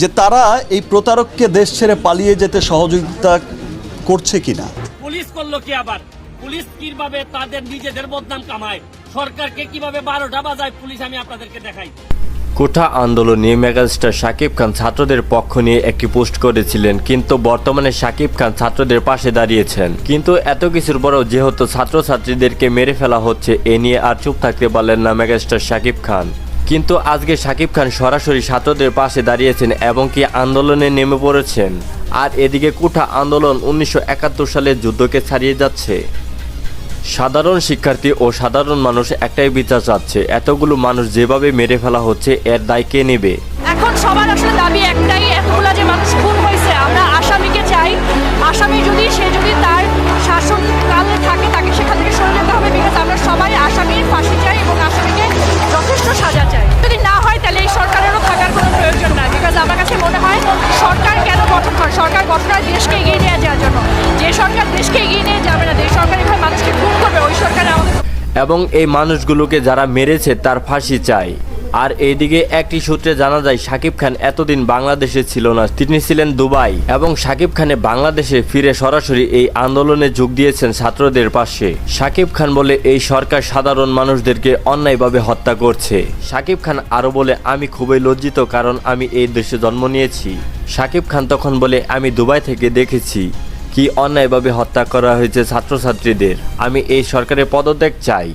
যে তারা এই প্রতারককে দেশ ছেড়ে পালিয়ে যেতে সহযোগিতা করছে কিনা। পুলিশ করলো কি আবার? পুলিশ কিভাবে তাদের নিজেদের বদনাম কামায়, সরকারকে কিভাবে 12টা বাজায় পুলিশ, আমি আপনাদেরকে দেখাই। কোঠা আন্দোলন নিয়ে মেগাস্টার শাকিব খান ছাত্রদের পক্ষ নিয়ে একটি পোস্ট করেছিলেন, কিন্তু বর্তমানে শাকিব খান ছাত্রদের পাশে দাঁড়িয়েছেন। কিন্তু এত কিছুর পরেও যেহেতু ছাত্রছাত্রীদেরকে মেরে ফেলা হচ্ছে, এ নিয়ে আর চুপ থাকতে পারলেন না মেগাস্টার শাকিব খান। কিন্তু আজকে শাকিব খান সরাসরি ছাত্রদের পাশে দাঁড়িয়েছেন এবং কি আন্দোলনে নেমে পড়েছেন। আর এদিকে কোঠা আন্দোলন 1971 সালের যুদ্ধকে ছাড়িয়ে যাচ্ছে। সাধারণ শিক্ষার্থী ও সাধারণ মানুষ একটাই বিচার চাচ্ছে, এতগুলো মানুষ যেভাবে মেরে ফেলা হচ্ছে এর দায় কে নেবে? এখন সবার আসলে দাবি একটাই, এতগুলা যে মানুষ খুন হয়েছে আমরা আসামিকে চাই। আসামি যদি তার শাসনকালে থাকে তাকে সেখান থেকে সরে যেতে হবে। বিকজ আমরা সবাই আসামির ফাঁসি চাই এবং আসামিকে যথেষ্ট সাজা চাই। যদি না হয় তাহলে এই সরকারেরও থাকার কোনো প্রয়োজন নাই। বিকজ আমার কাছে মনে হয় সরকার কেন গঠন করে? সরকার গঠন হয় দেশকে এগিয়ে নিয়ে যাওয়ার জন্য। যে সরকার দেশকে এগিয়ে নিয়ে যাবে না, যে সরকার এভাবে মানুষকে খুন করবে, ওই সরকার আমাদের। এবং এই মানুষগুলোকে যারা মেরেছে তার ফাঁসি চাই। আর এইদিকে একটি সূত্রে জানা যায় শাকিব খান এতদিন বাংলাদেশে ছিল না, তিনি ছিলেন দুবাই। এবং শাকিব খানে বাংলাদেশে ফিরে সরাসরি এই আন্দোলনে যোগ দিয়েছেন ছাত্রদের পাশে। শাকিব খান বলে এই সরকার সাধারণ মানুষদেরকে অন্যায়ভাবে হত্যা করছে। শাকিব খান আরো বলে, আমি খুবই লজ্জিত কারণ আমি এই দেশে জন্ম নিয়েছি। শাকিব খান তখন বলে, আমি দুবাই থেকে দেখেছি কি অন্যায়ভাবে হত্যা করা হয়েছে ছাত্রছাত্রীদের। আমি এই সরকারের পদত্যাগ চাই।